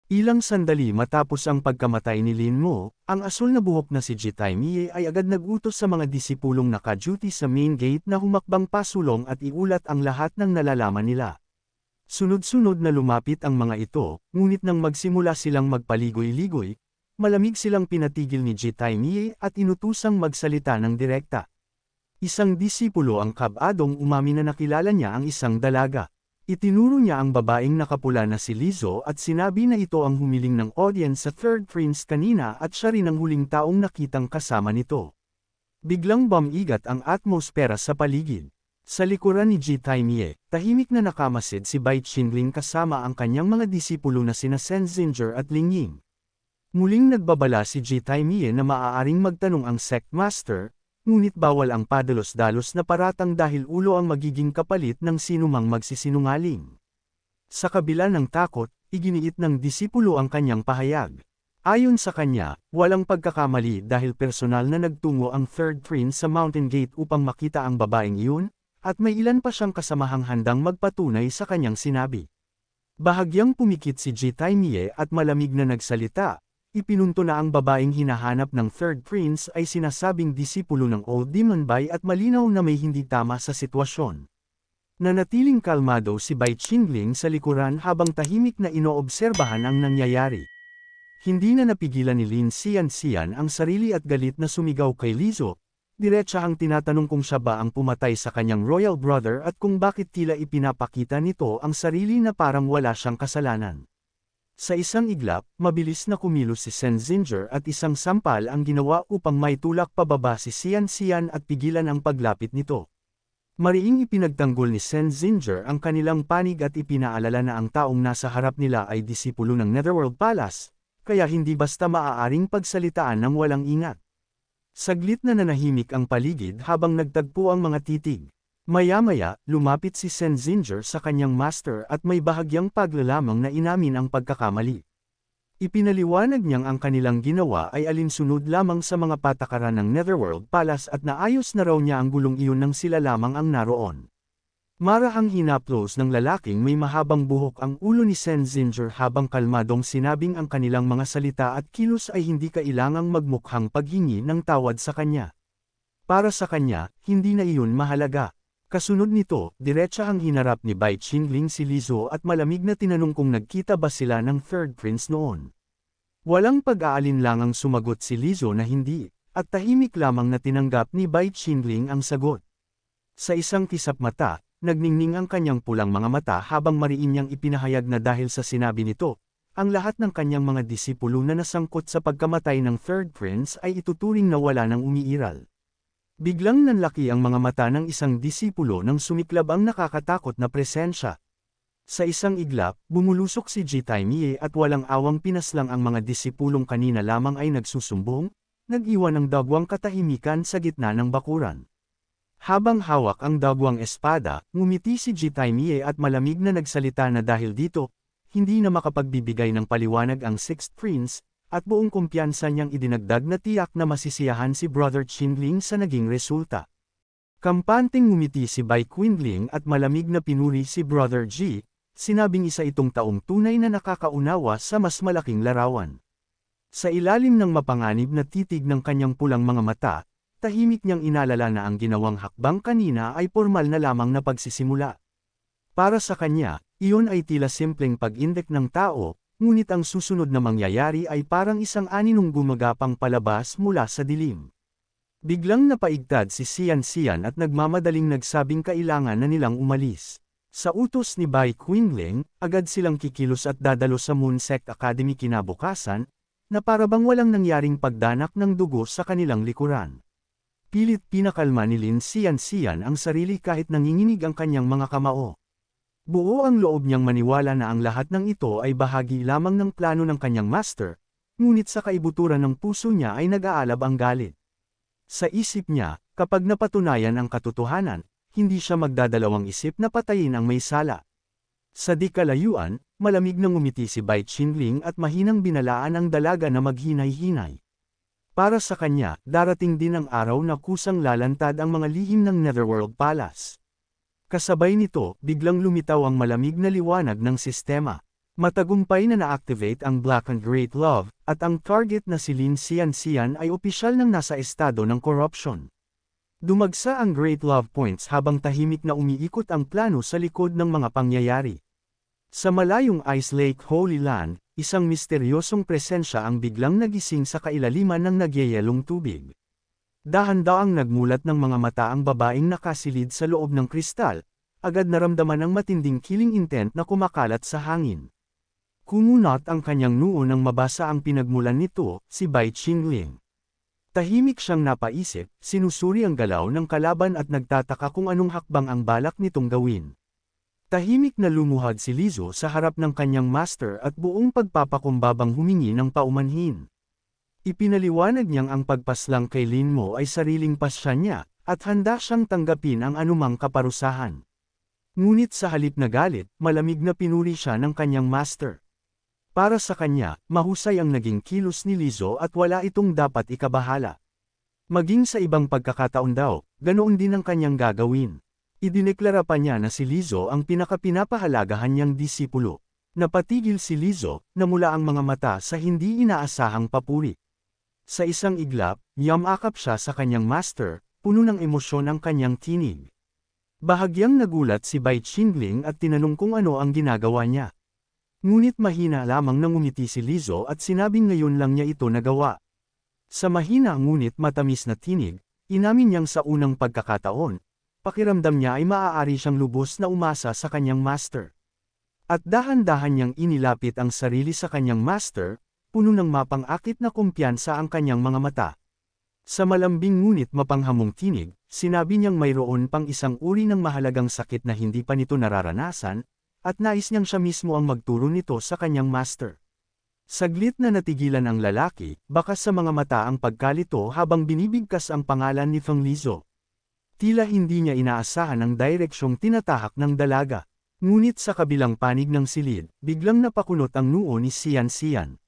Ilang sandali matapos ang pagkamatay ni Lin Mo, ang asul na buhok na si Jitai Mie ay agad nag-utos sa mga disipulong naka-duty sa main gate na humakbang pasulong at iulat ang lahat ng nalalaman nila. Sunod-sunod na lumapit ang mga ito, ngunit nang magsimula silang magpaligoy-ligoy, malamig silang pinatigil ni Jitai Mie at inutusang magsalita ng direkta. Isang disipulo ang kabadong umamin na nakilala niya ang isang dalaga. Itinuro niya ang babaeng nakapula na si Lizzo at sinabi na ito ang humiling ng audience sa Third Prince kanina at siya rin ang huling taong nakitang kasama nito. Biglang bumigat ang atmosfera sa paligid. Sa likuran ni Jitai Mie, tahimik na nakamasid si Bai Qingling kasama ang kanyang mga disipulo na sina Sen Zinger at Ling Ying. Muling nagbabala si Jitai Mie na maaaring magtanong ang sect master, ngunit bawal ang padalos-dalos na paratang dahil ulo ang magiging kapalit ng sinumang magsisinungaling. Sa kabila ng takot, iginiit ng disipulo ang kanyang pahayag. Ayon sa kanya, walang pagkakamali dahil personal na nagtungo ang Third Prince sa Mountain Gate upang makita ang babaeng iyon, at may ilan pa siyang kasamahang handang magpatunay sa kanyang sinabi. Bahagyang pumikit si Jitai Mie at malamig na nagsalita. Ipinunto na ang babaeng hinahanap ng Third Prince ay sinasabing disipulo ng Old Demon Bai at malinaw na may hindi tama sa sitwasyon. Nanatiling kalmado si Bai Qingling sa likuran habang tahimik na inoobserbahan ang nangyayari. Hindi na napigilan ni Lin Xianxian ang sarili at galit na sumigaw kay Lizzo, diretsahang tinatanong kung siya ba ang pumatay sa kanyang royal brother at kung bakit tila ipinapakita nito ang sarili na parang wala siyang kasalanan. Sa isang iglap, mabilis na kumilos si Sen Zinger at isang sampal ang ginawa upang maitulak pababa si Xianxian at pigilan ang paglapit nito. Mariing ipinagtanggol ni Sen Zinger ang kanilang panig at ipinaalala na ang taong nasa harap nila ay disipulo ng Netherworld Palace, kaya hindi basta maaaring pagsalitaan ng walang ingat. Saglit na nanahimik ang paligid habang nagtagpo ang mga titig. Maya-maya, lumapit si Sen Zinger sa kanyang master at may bahagyang paglalamang na inamin ang pagkakamali. Ipinaliwanag niyang ang kanilang ginawa ay alinsunod lamang sa mga patakaran ng Netherworld Palace at naayos na raw niya ang gulong iyon nang sila lamang ang naroon. Marahang hinaplos ng lalaking may mahabang buhok ang ulo ni Sen Zinger habang kalmadong sinabing ang kanilang mga salita at kilos ay hindi kailangang magmukhang paghingi ng tawad sa kanya. Para sa kanya, hindi na iyon mahalaga. Kasunod nito, diretsahang hinarap ni Bai Qingling si Lizzo at malamig na tinanong kung nagkita ba sila ng Third Prince noon. Walang pag-aalinlangang sumagot si Lizzo na hindi, at tahimik lamang na tinanggap ni Bai Qingling ang sagot. Sa isang kisap mata, nagningning ang kanyang pulang mga mata habang mariin niyang ipinahayag na dahil sa sinabi nito, ang lahat ng kanyang mga disipulo na nasangkot sa pagkamatay ng Third Prince ay ituturing na wala nang umiiral. Biglang nanlaki ang mga mata ng isang disipulo nang sumiklab ang nakakatakot na presensya. Sa isang iglap, bumulusok si Jitai Mie at walang awang pinaslang ang mga disipulong kanina lamang ay nagsusumbong, nag-iwan ng dagwang katahimikan sa gitna ng bakuran. Habang hawak ang dagwang espada, ngumiti si Jitai Mie at malamig na nagsalita na dahil dito, hindi na makapagbibigay ng paliwanag ang Sixth Prince, at buong kumpiyansa niyang idinagdag na tiyak na masisiyahan si Brother Qingling sa naging resulta. Kampanteng ngumiti si Bai Qingling at malamig na pinuri si Brother Ji, sinabing isa itong taong tunay na nakakaunawa sa mas malaking larawan. Sa ilalim ng mapanganib na titig ng kanyang pulang mga mata, tahimik niyang inalala na ang ginawang hakbang kanina ay formal na lamang na pagsisimula. Para sa kanya, iyon ay tila simpleng pag-indek ng tao, ngunit ang susunod na mangyayari ay parang isang aninong gumagapang palabas mula sa dilim. Biglang napaigtad si Xianxian at nagmamadaling nagsabing kailangan na nilang umalis. Sa utos ni Bai Qingling, agad silang kikilos at dadalo sa Moon Sect Academy kinabukasan, na parabang walang nangyaring pagdanak ng dugo sa kanilang likuran. Pilit pinakalma ni Lin Xianxian ang sarili kahit nanginginig ang kanyang mga kamao. Buo ang loob niyang maniwala na ang lahat ng ito ay bahagi lamang ng plano ng kanyang master, ngunit sa kaibuturan ng puso niya ay nag-aalab ang galit. Sa isip niya, kapag napatunayan ang katotohanan, hindi siya magdadalawang isip na patayin ang may sala. Sa di kalayuan, malamig na ngumiti si Bai Qingling at mahinang binalaan ang dalaga na maghinay-hinay. Para sa kanya, darating din ang araw na kusang lalantad ang mga lihim ng Netherworld Palace. Kasabay nito, biglang lumitaw ang malamig na liwanag ng sistema. Matagumpay na na-activate ang Black and Great Love, at ang target na si Lin Xian ay opisyal nang nasa estado ng corruption. Dumagsa ang Great Love Points habang tahimik na umiikot ang plano sa likod ng mga pangyayari. Sa malayong Ice Lake Holy Land, isang misteryosong presensya ang biglang nagising sa kailaliman ng nagyayelong tubig. Dahan-daang nagmulat ng mga mata ang babaeng nakasilid sa loob ng kristal, agad naramdaman ang matinding killing intent na kumakalat sa hangin. Kumunot ang kanyang noo nang mabasa ang pinagmulan nito, si Bai Qingling. Tahimik siyang napaisip, sinusuri ang galaw ng kalaban at nagtataka kung anong hakbang ang balak nitong gawin. Tahimik na lumuhad si Lizo sa harap ng kanyang master at buong pagpapakumbabang humingi ng paumanhin. Ipinaliwanag niyang ang pagpaslang kay Lin Mo ay sariling pasya niya, at handa siyang tanggapin ang anumang kaparusahan. Ngunit sa halip na galit, malamig na pinuri siya ng kanyang master. Para sa kanya, mahusay ang naging kilos ni Lizo at wala itong dapat ikabahala. Maging sa ibang pagkakataon daw, ganoon din ang kanyang gagawin. Idineklara pa niya na si Lizo ang pinakapinapahalagahan niyang disipulo. Napatigil si Lizo, namula ang mga mata sa hindi inaasahang papuri. Sa isang iglap, yamakap siya sa kanyang master, puno ng emosyon ang kanyang tinig. Bahagyang nagulat si Bai Qingling at tinanong kung ano ang ginagawa niya. Ngunit mahina lamang nangumiti si Lizo at sinabing ngayon lang niya ito nagawa. Sa mahina ngunit matamis na tinig, inamin niyang sa unang pagkakataon, pakiramdam niya ay maaari siyang lubos na umasa sa kanyang master. At dahan-dahan niyang inilapit ang sarili sa kanyang master, puno ng mapang-akit na kumpiyansa ang kanyang mga mata. Sa malambing ngunit mapanghamong tinig, sinabi niyang mayroon pang isang uri ng mahalagang sakit na hindi pa nito nararanasan, at nais niyang siya mismo ang magturo nito sa kanyang master. Saglit na natigilan ang lalaki, bakas sa mga mata ang pagkalito habang binibigkas ang pangalan ni Feng Lizo. Tila hindi niya inaasahan ang direksyong tinatahak ng dalaga. Ngunit sa kabilang panig ng silid, biglang napakunot ang noo ni Xian Xian.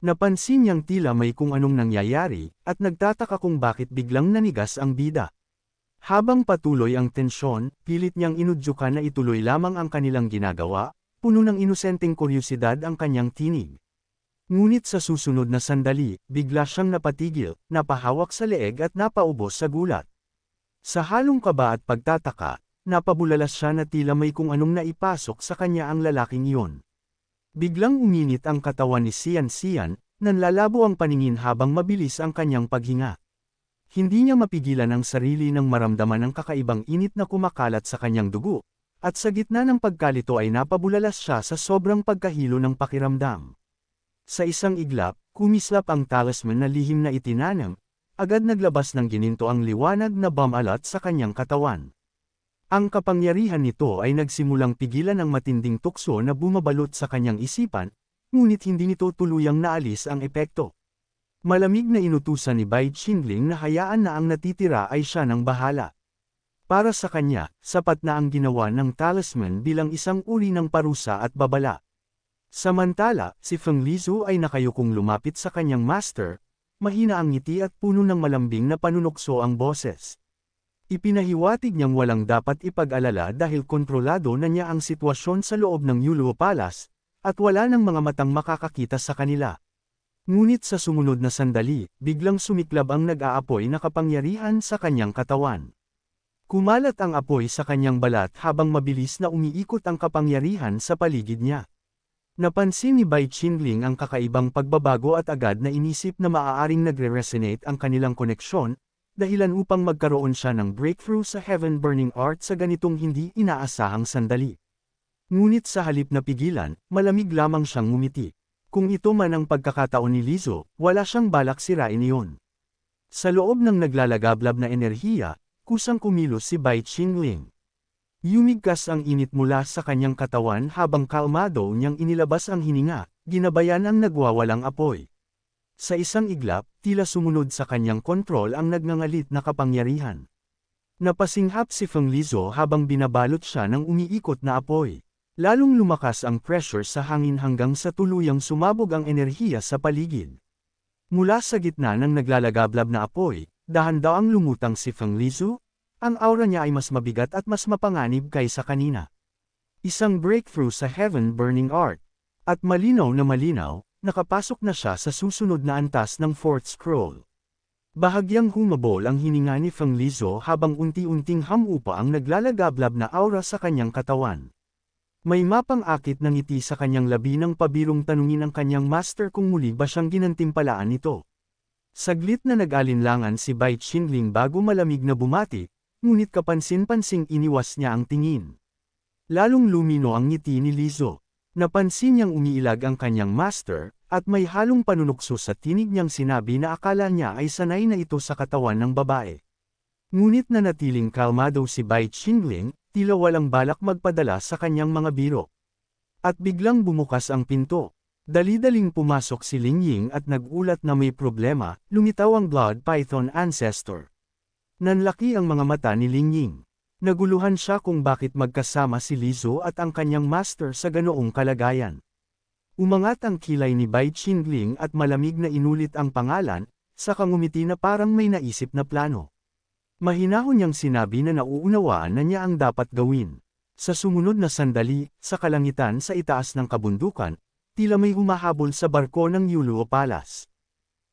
Napansin niyang tila may kung anong nangyayari, at nagtataka kung bakit biglang nanigas ang bida. Habang patuloy ang tensyon, pilit niyang inudyukan na ituloy lamang ang kanilang ginagawa, puno ng inosenteng kuryosidad ang kanyang tinig. Ngunit sa susunod na sandali, bigla siyang napatigil, napahawak sa leeg at napaubos sa gulat. Sa halong kaba at pagtataka, napabulalas siya na tila may kung anong naipasok sa kanya ang lalaking iyon. Biglang uminit ang katawan ni Xian Xian, nanlalabo ang paningin habang mabilis ang kanyang paghinga. Hindi niya mapigilan ang sarili nang maramdaman ang kakaibang init na kumakalat sa kanyang dugo, at sa gitna ng pagkalito ay napabulalas siya sa sobrang pagkahilo ng pakiramdam. Sa isang iglap, kumislap ang talisman na lihim na itinanam, agad naglabas ng gininto ang liwanag na bumalat sa kanyang katawan. Ang kapangyarihan nito ay nagsimulang pigilan ang matinding tukso na bumabalot sa kanyang isipan, ngunit hindi nito tuluyang naalis ang epekto. Malamig na inutusan ni Bai Qingling na hayaan na ang natitira ay siya ng bahala. Para sa kanya, sapat na ang ginawa ng talisman bilang isang uri ng parusa at babala. Samantala, si Feng Lizo ay nakayukong lumapit sa kanyang master, mahina ang ngiti at puno ng malambing na panunukso ang boses. Ipinahiwatig niyang walang dapat ipag-alala dahil kontrolado na niya ang sitwasyon sa loob ng Yuluo Palace, at wala ng mga matang makakakita sa kanila. Ngunit sa sumunod na sandali, biglang sumiklab ang nag-aapoy na kapangyarihan sa kanyang katawan. Kumalat ang apoy sa kanyang balat habang mabilis na umiikot ang kapangyarihan sa paligid niya. Napansin ni Bai Qingling ang kakaibang pagbabago at agad na inisip na maaaring nagre-resonate ang kanilang koneksyon, dahilan upang magkaroon siya ng breakthrough sa Heaven Burning Art sa ganitong hindi inaasahang sandali. Ngunit sa halip na pigilan, malamig lamang siyang ngumiti. Kung ito man ang pagkakataon ni Lizo, wala siyang balak sirain iyon. Sa loob ng naglalagablab na enerhiya, kusang kumilos si Bai Qingling. Yumigkas ang init mula sa kanyang katawan habang kalmado niyang inilabas ang hininga, ginabayan ang nagwawalang apoy. Sa isang iglap, tila sumunod sa kanyang kontrol ang nagngangalit na kapangyarihan. Napasinghap si Feng Lizo habang binabalot siya ng umiikot na apoy. Lalong lumakas ang pressure sa hangin hanggang sa tuluyang sumabog ang enerhiya sa paligid. Mula sa gitna ng naglalagablab na apoy, dahan-daang lumutang si Feng Lizo, ang aura niya ay mas mabigat at mas mapanganib kaysa kanina. Isang breakthrough sa Heaven Burning Art. At malinaw, nakapasok na siya sa susunod na antas ng fourth scroll. Bahagyang humabol ang hininga ni Feng Lizo habang unti-unting hamupa ang naglalagablab na aura sa kanyang katawan. May mapang-akit na ngiti sa kanyang labi nang pabirong tanungin ang kanyang master kung muli ba siyang ginantimpalaan nito. Saglit na nag-alinlangan si Bai Qingling bago malamig na bumati, ngunit kapansin-pansing iniwas niya ang tingin. Lalong lumino ang ngiti ni Lizo. Napansin niyang umiilag ang kanyang master, at may halong panunukso sa tinig niyang sinabi na akala niya ay sanay na ito sa katawan ng babae. Ngunit nanatiling kalmado si Bai Qingling, tila walang balak magpadala sa kanyang mga biro. At biglang bumukas ang pinto. Dali-daling pumasok si Ling Ying at nagulat na may problema, lumitaw ang Blood Python Ancestor. Nanlaki ang mga mata ni Ling Ying. Naguluhan siya kung bakit magkasama si Lizo at ang kanyang master sa ganoong kalagayan. Umangat ang kilay ni Bai Qingling at malamig na inulit ang pangalan, saka ngumiti na parang may naisip na plano. Mahinahon niyang sinabi na nauunawaan na niya ang dapat gawin. Sa sumunod na sandali, sa kalangitan sa itaas ng kabundukan, tila may humahabol sa barko ng Yuluo Palace.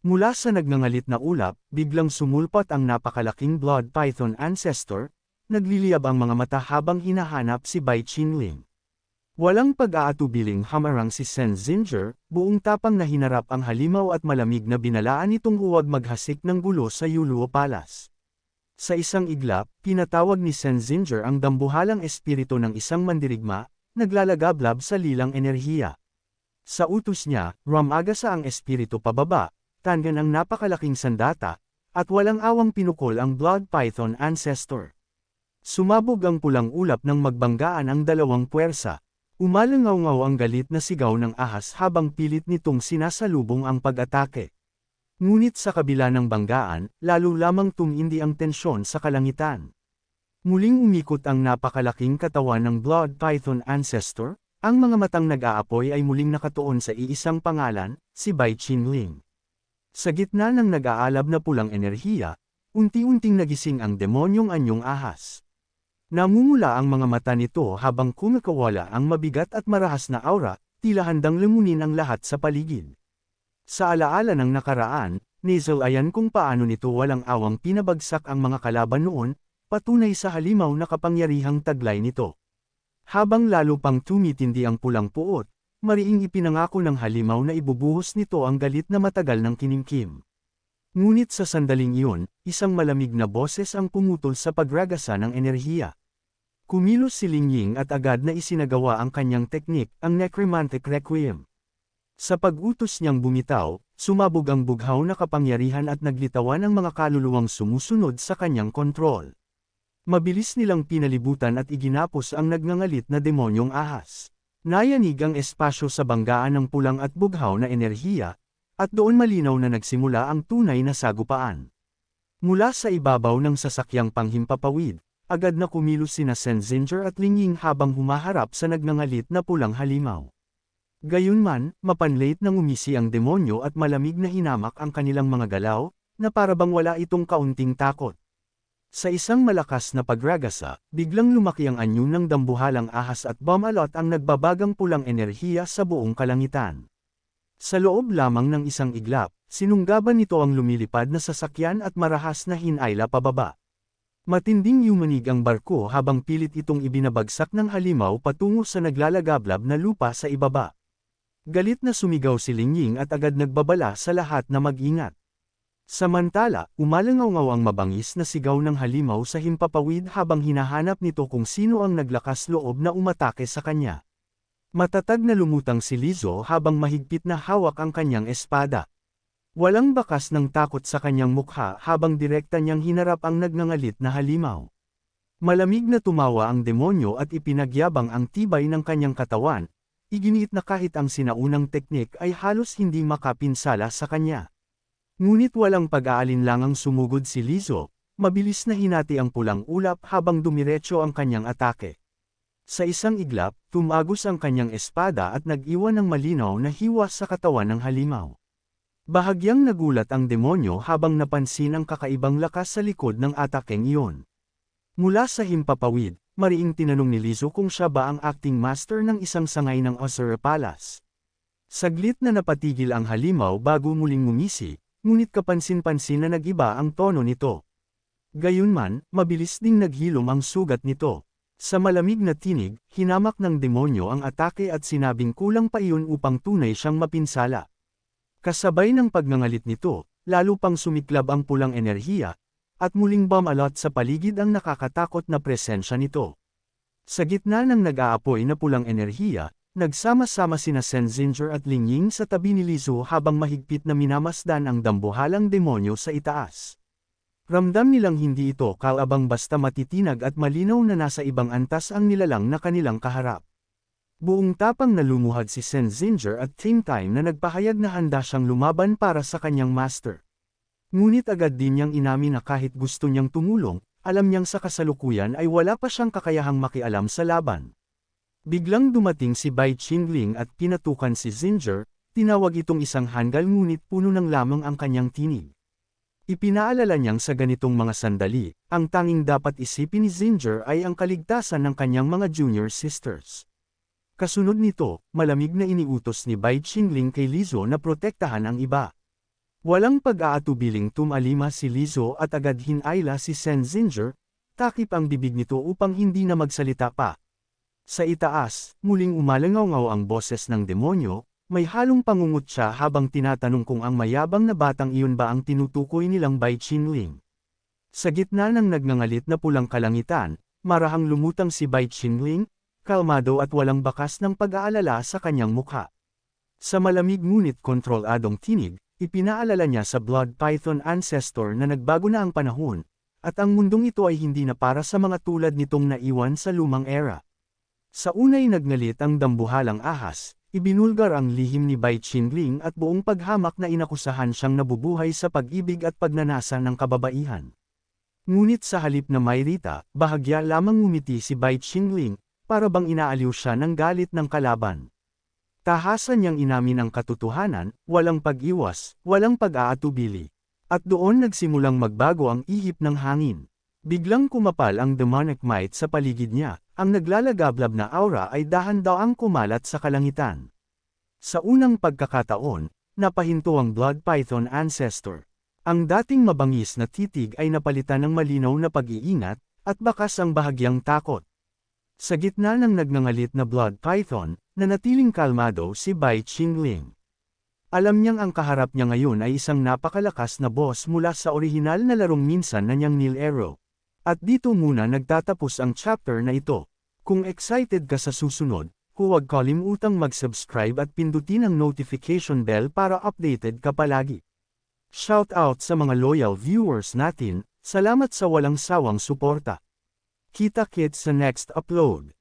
Mula sa nagngangalit na ulap, biglang sumulpat ang napakalaking Blood Python Ancestor, nagliliyab ang mga mata habang hinahanap si Bai Qingling. Walang pag-aatubiling hamarang si Sen Zinger, buong tapang na hinarap ang halimaw at malamig na binalaan itong huwag maghasik ng gulo sa Yuluo Palace. Sa isang iglap, pinatawag ni Sen Zinger ang dambuhalang espiritu ng isang mandirigma, naglalagablab sa lilang enerhiya. Sa utos niya, rumagasa ang espiritu pababa, tangan ang napakalaking sandata, at walang awang pinukol ang Blood Python Ancestor. Sumabog ang pulang ulap nang magbanggaan ang dalawang puwersa. Umalangaw-ngaw ang galit na sigaw ng ahas habang pilit nitong sinasalubong ang pag-atake. Ngunit sa kabila ng banggaan, lalo lamang tumindi ang tensyon sa kalangitan. Muling umikot ang napakalaking katawan ng Blood Python Ancestor, ang mga matang nag-aapoy ay muling nakatuon sa iisang pangalan, si Bai Qingling. Sa gitna ng nag-aalab na pulang enerhiya, unti-unting nagising ang demonyong anyong ahas. Namumula ang mga mata nito habang kumakawala ang mabigat at marahas na aura, tila handang lumunin ang lahat sa paligid. Sa alaala ng nakaraan, nasalayan kung paano nito walang awang pinabagsak ang mga kalaban noon, patunay sa halimaw na kapangyarihang taglay nito. Habang lalo pang tumitindi ang pulang puot, mariing ipinangako ng halimaw na ibubuhos nito ang galit na matagal ng kinimkim. Ngunit sa sandaling iyon, isang malamig na boses ang pumutol sa pagragasa ng enerhiya. Kumilos si Ling Ying at agad na isinagawa ang kanyang teknik, ang Necromantic Requiem. Sa pag-utos niyang bumitaw, sumabog ang bughaw na kapangyarihan at naglitawan ang mga kaluluwang sumusunod sa kanyang kontrol. Mabilis nilang pinalibutan at iginapos ang nagngangalit na demonyong ahas. Nayanig ang espasyo sa banggaan ng pulang at bughaw na enerhiya, at doon malinaw na nagsimula ang tunay na sagupaan. Mula sa ibabaw ng sasakyang panghimpapawid, agad na kumilos sina Sen Zinger at Ling Ying habang humaharap sa nagngangalit na pulang halimaw. Gayunman, mapanlate nang umisi ang demonyo at malamig na hinamak ang kanilang mga galaw, na parabang wala itong kaunting takot. Sa isang malakas na pagragasa, biglang lumaki ang anyo ng dambuhalang ahas at bumalot ang nagbabagang pulang enerhiya sa buong kalangitan. Sa loob lamang ng isang iglap, sinunggaban nito ang lumilipad na sasakyan at marahas na hinayla pababa. Matinding yumanig ang barko habang pilit itong ibinabagsak ng halimaw patungo sa naglalagablab na lupa sa ibaba. Galit na sumigaw si Ling Ying at agad nagbabala sa lahat na mag-ingat. Samantala, umalangaw-ngaw ang mabangis na sigaw ng halimaw sa himpapawid habang hinahanap nito kung sino ang naglakas loob na umatake sa kanya. Matatag na lumutang si Lizo habang mahigpit na hawak ang kanyang espada. Walang bakas ng takot sa kanyang mukha habang direkta niyang hinarap ang nagngangalit na halimaw. Malamig na tumawa ang demonyo at ipinagyabang ang tibay ng kanyang katawan, iginiit na kahit ang sinaunang teknik ay halos hindi makapinsala sa kanya. Ngunit walang pag-aalinlangang sumugod si Lizo, mabilis na hinati ang pulang ulap habang dumiretso ang kanyang atake. Sa isang iglap, tumagos ang kanyang espada at nag-iwan ng malinaw na hiwa sa katawan ng halimaw. Bahagyang nagulat ang demonyo habang napansin ang kakaibang lakas sa likod ng atakeng iyon. Mula sa himpapawid, mariing tinanong ni Lizo kung siya ba ang acting master ng isang sangay ng Ozora Palace. Saglit na napatigil ang halimaw bago muling ngumisi, ngunit kapansin-pansin na nag-iba ang tono nito. Gayunman, mabilis ding naghilom ang sugat nito. Sa malamig na tinig, hinamak ng demonyo ang atake at sinabing kulang pa iyon upang tunay siyang mapinsala. Kasabay ng pagngangalit nito, lalo pang sumiklab ang pulang enerhiya, at muling bumalot sa paligid ang nakakatakot na presensya nito. Sa gitna ng nag-aapoy na pulang enerhiya, nagsama-sama sina Senzinger at Lingying sa tabi ni Lizu habang mahigpit na minamasdan ang dambuhalang demonyo sa itaas. Ramdam nilang hindi ito kalabang basta matitinag at malinaw na nasa ibang antas ang nilalang na kanilang kaharap. Buong tapang na lumuhad si Senzinger at same time na nagpahayag na handa siyang lumaban para sa kanyang master. Ngunit agad din niyang inamin na kahit gusto niyang tumulong, alam niyang sa kasalukuyan ay wala pa siyang kakayahang makialam sa laban. Biglang dumating si Bai Qingling at pinatukan si Zinger, tinawag itong isang hanggal ngunit puno ng lamang ang kanyang tinig. Ipinaalala niyang sa ganitong mga sandali, ang tanging dapat isipin ni Zinger ay ang kaligtasan ng kanyang mga junior sisters. Kasunod nito, malamig na iniutos ni Bai Qingling kay Lizo na protektahan ang iba. Walang pag-aatubiling tumalima si Lizo at agad hinayla si Senzinger, takip ang bibig nito upang hindi na magsalita pa. Sa itaas, muling umalangaw ang boses ng demonyo, may halong pangungot siya habang tinatanong kung ang mayabang na batang iyon ba ang tinutukoy nilang Bai Qingling. Sa gitna ng nagngangalit na pulang kalangitan, marahang lumutang si Bai Qingling, kalmado at walang bakas ng pag-aalala sa kanyang mukha. Sa malamig ngunit kontroladong tinig, ipinaalala niya sa Blood Python ancestor na nagbago na ang panahon, at ang mundong ito ay hindi na para sa mga tulad nitong naiwan sa lumang era. Sa unay nagngalit ang dambuhalang ahas, ibinulgar ang lihim ni Bai Qingling at buong paghamak na inakusahan siyang nabubuhay sa pag-ibig at pagnanasa ng kababaihan. Ngunit sa halip na mayrita, bahagya lamang ngumiti si Bai Qingling, para bang inaaliw siya ng galit ng kalaban. Tahasan niyang inamin ang katotohanan, walang pag-iwas, walang pag-aatubili. At doon nagsimulang magbago ang ihip ng hangin. Biglang kumapal ang demonic might sa paligid niya, ang naglalagablab na aura ay dahan-daang kumalat sa kalangitan. Sa unang pagkakataon, napahinto ang Blood Python ancestor. Ang dating mabangis na titig ay napalitan ng malinaw na pag-iingat, at bakas ang bahagyang takot. Sa gitna ng nagngangalit na Blood Python, nanatiling kalmado si Bai Qingling. Alam niyang ang kaharap niya ngayon ay isang napakalakas na boss mula sa orihinal na larong minsan na niyang nilaro. At dito muna nagtatapos ang chapter na ito. Kung excited ka sa susunod, huwag kalimutang mag-subscribe at pindutin ang notification bell para updated ka palagi. Shout out sa mga loyal viewers natin, salamat sa walang sawang suporta. Kita-kits sa next upload.